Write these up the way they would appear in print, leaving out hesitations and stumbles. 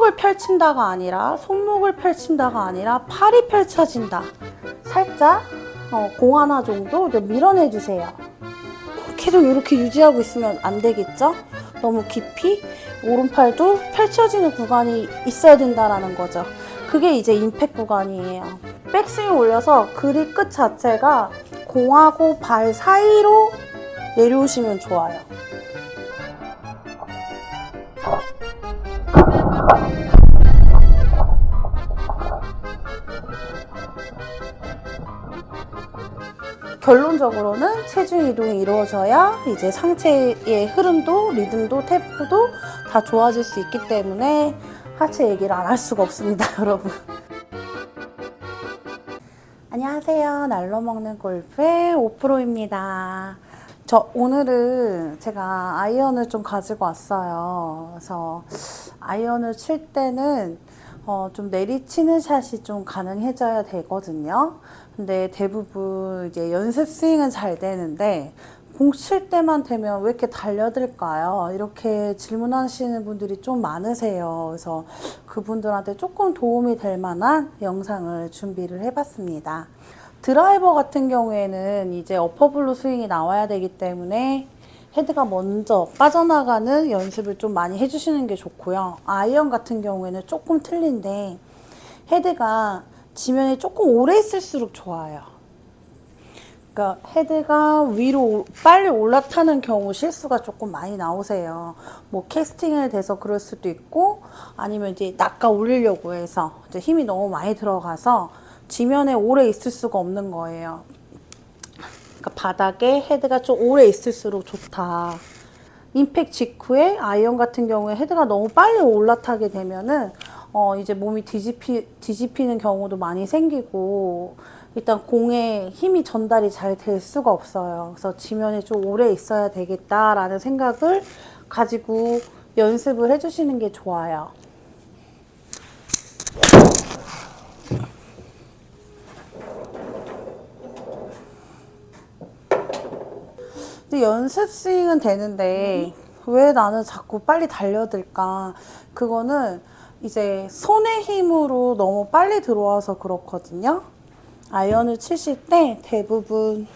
손목을 펼친다가 아니라 팔이 펼쳐진다. 살짝 공 하나 정도 밀어내 주세요. 계속 이렇게 유지하고 있으면 안 되겠죠? 너무 깊이 오른팔도 펼쳐지는 구간이 있어야 된다라는 거죠. 그게 이제 임팩 구간이에요. 백스윙 올려서 그립 끝 자체가 공하고 발 사이로 내려오시면 좋아요. 결론적으로는 체중 이동이 이루어져야 이제 상체의 흐름도 리듬도 템포도 다 좋아질 수 있기 때문에 하체 얘기를 안 할 수가 없습니다, 여러분. 안녕하세요. 날로 먹는 골프의 오프로입니다. 오늘은 제가 아이언을 좀 가지고 왔어요. 그래서 아이언을 칠 때는 좀 내리치는 샷이 좀 가능해져야 되거든요. 근데 대부분 이제 연습 스윙은 잘 되는데 공 칠 때만 되면 왜 이렇게 달려들까요? 이렇게 질문하시는 분들이 좀 많으세요. 그래서 그분들한테 조금 도움이 될 만한 영상을 준비를 해봤습니다. 드라이버 같은 경우에는 이제 어퍼블로 스윙이 나와야 되기 때문에 헤드가 먼저 빠져나가는 연습을 좀 많이 해주시는 게 좋고요. 아이언 같은 경우에는 조금 틀린데 헤드가 지면에 조금 오래 있을수록 좋아요. 그러니까 헤드가 위로 빨리 올라타는 경우 실수가 조금 많이 나오세요. 뭐 캐스팅을 돼서 그럴 수도 있고 아니면 이제 낚아 올리려고 해서 이제 힘이 너무 많이 들어가서 지면에 오래 있을 수가 없는 거예요. 그러니까 바닥에 헤드가 좀 오래 있을수록 좋다. 임팩 직후에 아이언 같은 경우에 헤드가 너무 빨리 올라타게 되면은 이제 몸이 뒤집히는 경우도 많이 생기고 일단 공에 힘이 전달이 잘 될 수가 없어요. 그래서 지면에 좀 오래 있어야 되겠다라는 생각을 가지고 연습을 해주시는 게 좋아요. 근데 연습 스윙은 되는데 왜 나는 자꾸 빨리 달려들까? 그거는 이제 손의 힘으로 너무 빨리 들어와서 그렇거든요. 아이언을 치실 때 대부분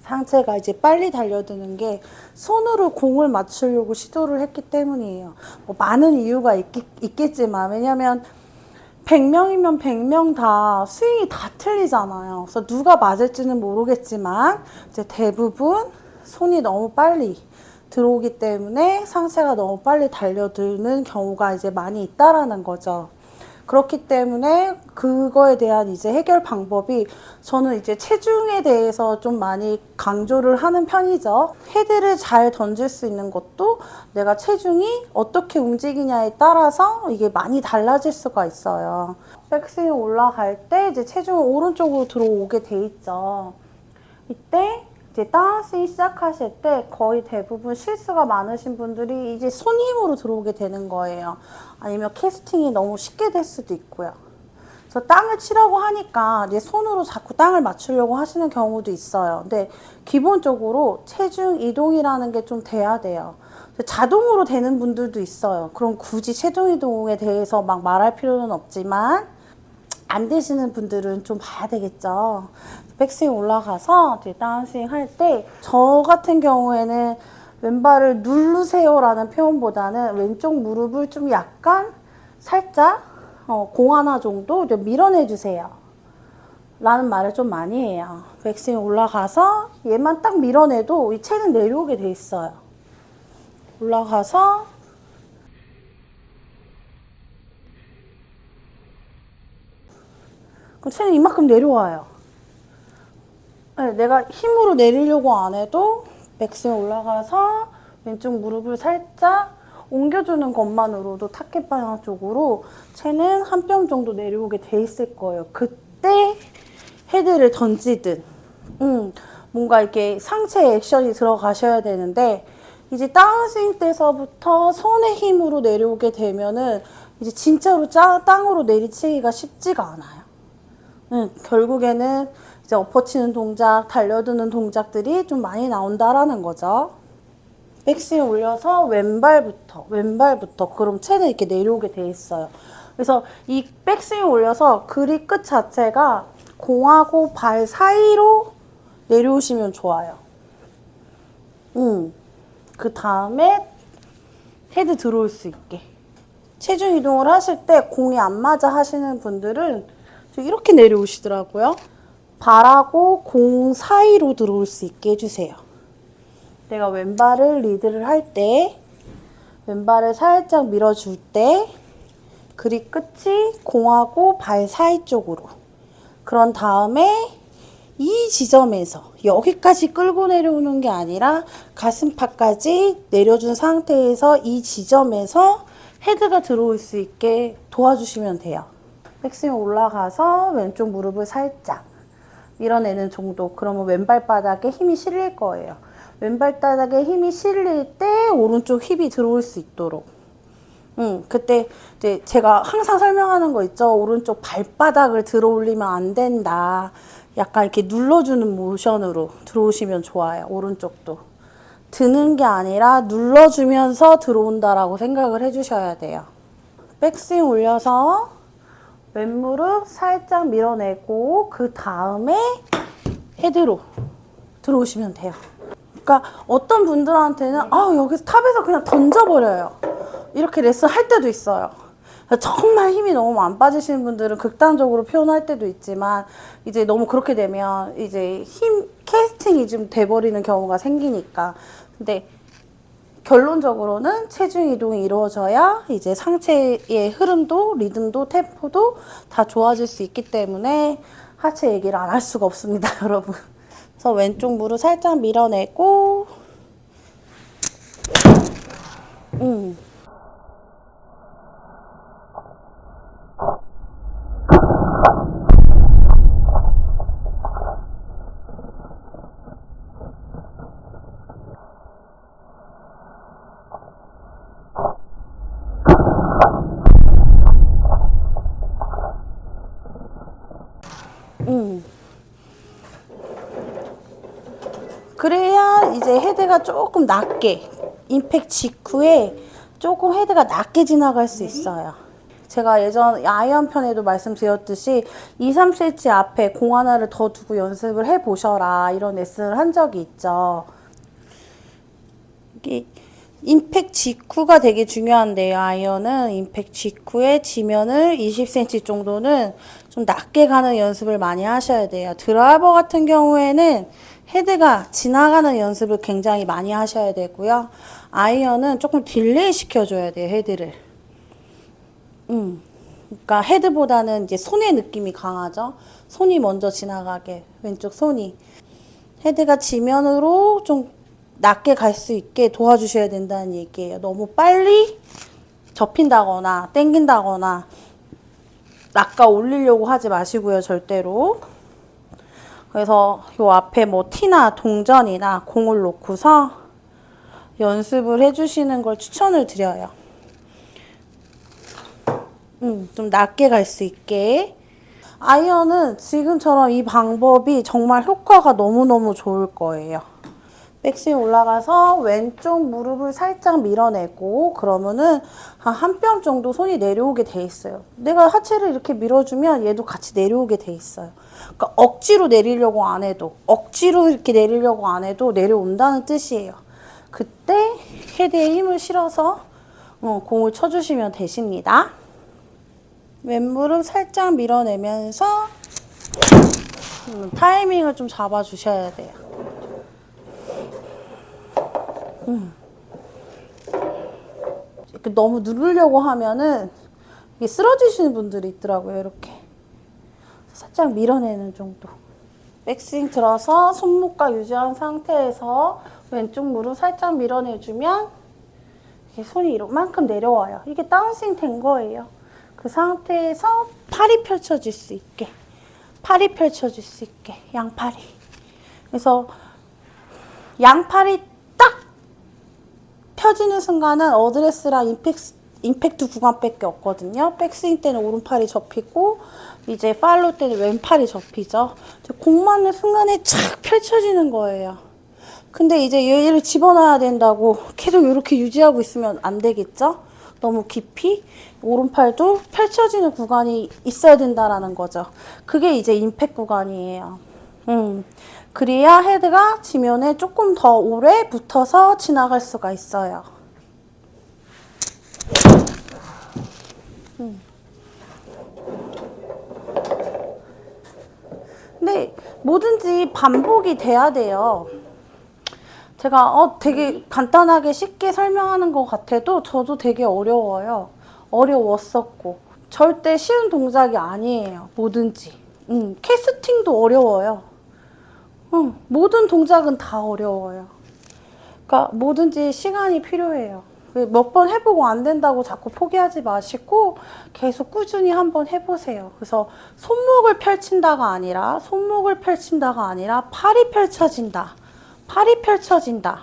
상체가 이제 빨리 달려드는 게 손으로 공을 맞추려고 시도를 했기 때문이에요. 뭐 많은 이유가 있겠지만 왜냐면 100명이면 100명 다 스윙이 다 틀리잖아요. 그래서 누가 맞을지는 모르겠지만 이제 대부분 손이 너무 빨리 들어오기 때문에 상체가 너무 빨리 달려드는 경우가 이제 많이 있다라는 거죠. 그렇기 때문에 그거에 대한 이제 해결 방법이 저는 이제 체중에 대해서 좀 많이 강조를 하는 편이죠. 헤드를 잘 던질 수 있는 것도 내가 체중이 어떻게 움직이냐에 따라서 이게 많이 달라질 수가 있어요. 백스윙 올라갈 때 이제 체중은 오른쪽으로 들어오게 돼 있죠. 이때 이제 다운스윙 시작하실 때 거의 대부분 실수가 많으신 분들이 이제 손 힘으로 들어오게 되는 거예요. 아니면 캐스팅이 너무 쉽게 될 수도 있고요. 그래서 땅을 치려고 하니까 이제 손으로 자꾸 땅을 맞추려고 하시는 경우도 있어요. 근데 기본적으로 체중 이동이라는 게 좀 돼야 돼요. 자동으로 되는 분들도 있어요. 그럼 굳이 체중 이동에 대해서 막 말할 필요는 없지만 안 되시는 분들은 좀 봐야 되겠죠. 백스윙 올라가서 다운스윙 할 때 저 같은 경우에는 왼발을 누르세요 라는 표현보다는 왼쪽 무릎을 좀 약간 살짝 공 하나 정도 밀어내 주세요 라는 말을 좀 많이 해요. 백스윙 올라가서 얘만 딱 밀어내도 이 채는 내려오게 돼 있어요. 올라가서 그럼 채는 이만큼 내려와요. 네, 내가 힘으로 내리려고 안 해도 백스윙 올라가서 왼쪽 무릎을 살짝 옮겨주는 것만으로도 타켓 방향 쪽으로 채는 한 뼘 정도 내려오게 돼 있을 거예요. 그때 헤드를 던지든 뭔가 이렇게 상체 액션이 들어가셔야 되는데 이제 다운스윙 때서부터 손의 힘으로 내려오게 되면은 이제 진짜로 땅으로 내리치기가 쉽지가 않아요. 결국에는 이제 엎어치는 동작, 달려드는 동작들이 좀 많이 나온다라는 거죠. 백스윙 올려서 왼발부터 그럼 채는 이렇게 내려오게 돼 있어요. 그래서 이 백스윙 올려서 그립 끝 자체가 공하고 발 사이로 내려오시면 좋아요. 그 다음에 헤드 들어올 수 있게. 체중 이동을 하실 때 공이 안 맞아 하시는 분들은 이렇게 내려오시더라고요. 발하고 공 사이로 들어올 수 있게 해주세요. 내가 왼발을 리드를 할 때, 왼발을 살짝 밀어줄 때 그립 끝이 공하고 발 사이 쪽으로. 그런 다음에 이 지점에서 여기까지 끌고 내려오는 게 아니라 가슴팍까지 내려준 상태에서 이 지점에서 헤드가 들어올 수 있게 도와주시면 돼요. 백스윙 올라가서 왼쪽 무릎을 살짝 밀어내는 정도. 그러면 왼발 바닥에 힘이 실릴 거예요. 왼발 바닥에 힘이 실릴 때 오른쪽 힙이 들어올 수 있도록. 그때 이제 제가 항상 설명하는 거 있죠. 오른쪽 발바닥을 들어 올리면 안 된다. 약간 이렇게 눌러주는 모션으로 들어오시면 좋아요. 오른쪽도. 드는 게 아니라 눌러주면서 들어온다라고 생각을 해주셔야 돼요. 백스윙 올려서 왼무릎 살짝 밀어내고 그 다음에 헤드로 들어오시면 돼요. 그러니까 어떤 분들한테는 여기서 탑에서 그냥 던져버려요. 이렇게 레슨 할 때도 있어요. 정말 힘이 너무 안 빠지시는 분들은 극단적으로 표현할 때도 있지만 이제 너무 그렇게 되면 이제 캐스팅이 좀 돼버리는 경우가 생기니까. 근데 결론적으로는 체중 이동이 이루어져야 이제 상체의 흐름도 리듬도 템포도 다 좋아질 수 있기 때문에 하체 얘기를 안 할 수가 없습니다, 여러분. 그래서 왼쪽 무릎 살짝 밀어내고 그래야 이제 헤드가 조금 낮게 임팩 직후에 조금 헤드가 낮게 지나갈 수 있어요. 제가 예전 아이언 편에도 말씀드렸듯이 2, 3cm 앞에 공 하나를 더 두고 연습을 해보셔라 이런 레슨을 한 적이 있죠. 이게 임팩 직후가 되게 중요한데요. 아이언은 임팩 직후에 지면을 20cm 정도는 좀 낮게 가는 연습을 많이 하셔야 돼요. 드라이버 같은 경우에는 헤드가 지나가는 연습을 굉장히 많이 하셔야 되고요. 아이언은 조금 딜레이 시켜줘야 돼요, 헤드를. 그러니까 헤드보다는 이제 손의 느낌이 강하죠. 손이 먼저 지나가게, 왼쪽 손이. 헤드가 지면으로 좀 낮게 갈 수 있게 도와주셔야 된다는 얘기예요. 너무 빨리 접힌다거나 땡긴다거나 낚아 올리려고 하지 마시고요, 절대로. 그래서 요 앞에 뭐 티나 동전이나 공을 놓고서 연습을 해주시는 걸 추천을 드려요. 좀 낮게 갈 수 있게. 아이언은 지금처럼 이 방법이 정말 효과가 너무너무 좋을 거예요. 백스윙 올라가서 왼쪽 무릎을 살짝 밀어내고 그러면은 한 뼘 정도 손이 내려오게 돼 있어요. 내가 하체를 이렇게 밀어주면 얘도 같이 내려오게 돼 있어요. 그러니까 억지로 내리려고 안 해도, 억지로 이렇게 내리려고 안 해도 내려온다는 뜻이에요. 그때 헤드에 힘을 실어서 공을 쳐주시면 되십니다. 왼무릎 살짝 밀어내면서 타이밍을 좀 잡아주셔야 돼요. 이렇게 너무 누르려고 하면은 이게 쓰러지시는 분들이 있더라고요. 이렇게 살짝 밀어내는 정도. 백스윙 들어서 손목과 유지한 상태에서 왼쪽 무릎 살짝 밀어내주면 이렇게 손이 이만큼 내려와요. 이게 다운스윙 된 거예요. 그 상태에서 팔이 펼쳐질 수 있게, 팔이 펼쳐질 수 있게, 양팔이. 그래서 양팔이 딱 펴지는 순간은 어드레스랑 임팩트 구간밖에 없거든요. 백스윙 때는 오른팔이 접히고 이제 팔로우 때는 왼팔이 접히죠. 공 맞는 순간에 착 펼쳐지는 거예요. 근데 이제 얘를 집어넣어야 된다고 계속 이렇게 유지하고 있으면 안 되겠죠? 너무 깊이 오른팔도 펼쳐지는 구간이 있어야 된다라는 거죠. 그게 이제 임팩 구간이에요. 그래야 헤드가 지면에 조금 더 오래 붙어서 지나갈 수가 있어요. 근데 뭐든지 반복이 돼야 돼요. 제가 되게 간단하게 쉽게 설명하는 것 같아도 저도 되게 어려워요. 어려웠었고 절대 쉬운 동작이 아니에요. 뭐든지. 캐스팅도 어려워요. 모든 동작은 다 어려워요. 그러니까 뭐든지 시간이 필요해요. 몇 번 해보고 안 된다고 자꾸 포기하지 마시고 계속 꾸준히 한번 해보세요. 그래서 손목을 펼친다가 아니라 팔이 펼쳐진다. 팔이 펼쳐진다.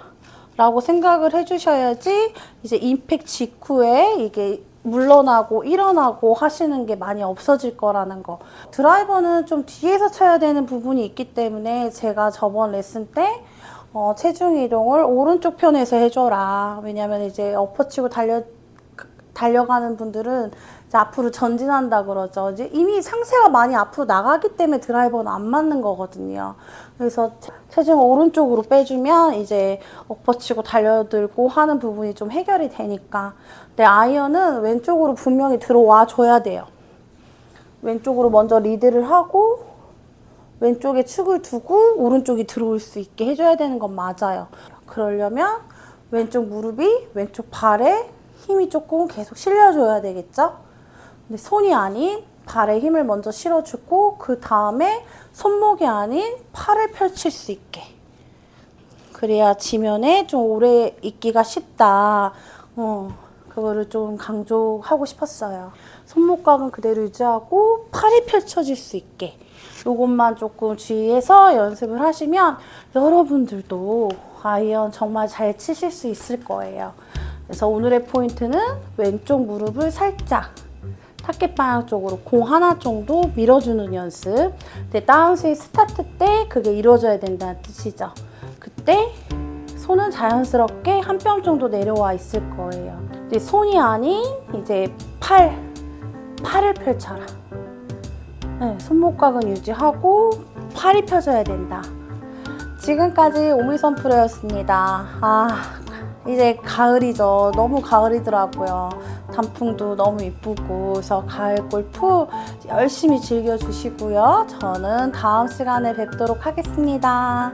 라고 생각을 해주셔야지 이제 임팩 직후에 이게 물러나고 일어나고 하시는 게 많이 없어질 거라는 거. 드라이버는 좀 뒤에서 쳐야 되는 부분이 있기 때문에 제가 저번 레슨 때 체중 이동을 오른쪽 편에서 해줘라. 왜냐면 이제 엎어치고 달려가는 분들은 이제 앞으로 전진한다 그러죠. 이제 이미 상체가 많이 앞으로 나가기 때문에 드라이버는 안 맞는 거거든요. 그래서 체중 오른쪽으로 빼주면 이제 엎어치고 달려들고 하는 부분이 좀 해결이 되니까. 근데 아이언은 왼쪽으로 분명히 들어와 줘야 돼요. 왼쪽으로 먼저 리드를 하고 왼쪽에 축을 두고 오른쪽이 들어올 수 있게 해줘야 되는 건 맞아요. 그러려면 왼쪽 무릎이 왼쪽 발에 힘이 조금 계속 실려줘야 되겠죠? 근데 손이 아닌 발에 힘을 먼저 실어주고 그 다음에 손목이 아닌 팔을 펼칠 수 있게. 그래야 지면에 좀 오래 있기가 쉽다. 그거를 좀 강조하고 싶었어요. 손목각은 그대로 유지하고 팔이 펼쳐질 수 있게. 요것만 조금 주의해서 연습을 하시면 여러분들도 아이언 정말 잘 치실 수 있을 거예요. 그래서 오늘의 포인트는 왼쪽 무릎을 살짝 타켓 방향 쪽으로 공 하나 정도 밀어주는 연습. 근데 다운스윙 스타트 때 그게 이루어져야 된다는 뜻이죠. 그때 손은 자연스럽게 한 뼘 정도 내려와 있을 거예요. 이제 손이 아닌 이제 팔을 펼쳐라. 네, 손목각은 유지하고 팔이 펴져야 된다. 지금까지 오미선 프로였습니다. 이제 가을이죠. 너무 가을이더라고요. 단풍도 너무 이쁘고 그래서 가을 골프 열심히 즐겨주시고요. 저는 다음 시간에 뵙도록 하겠습니다.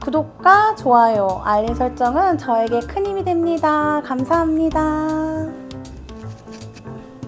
구독과 좋아요, 알림 설정은 저에게 큰 힘이 됩니다. 감사합니다.